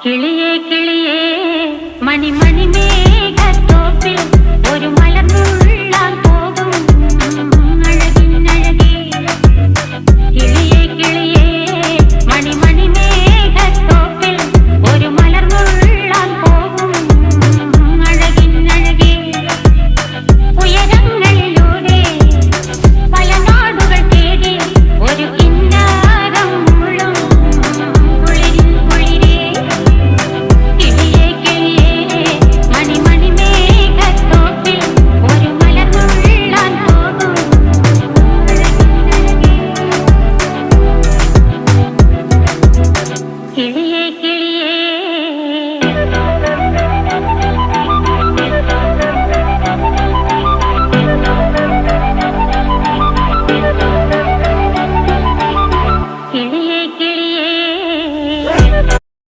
കിളിയേ കിളിയേ മണിമണി മേഘത്തോപ്പിൽ ഒരു മലർന്നുള്ളാൻ പോകും അഴകിനഴകേ. കിളിയേ കിളിയേ മണിമണി മേഘത്തോപ്പിൽ ഒരു മലർന്നുള്ളാൻ പോകും അഴകിനഴകേ. ഉയരങ്ങളിലൂടെ പല നാടുകൾ തേടി ഒരു കിന്നാരം മുഴും കുളിരിൻ കുളിരേ. കിളിയേ കിളിയേ മണിമണി മേഘത്തോപ്പിൽ ഒരു മലർന്നുള്ളാൻ പോകും അഴകിനഴകേ. കിളിയേ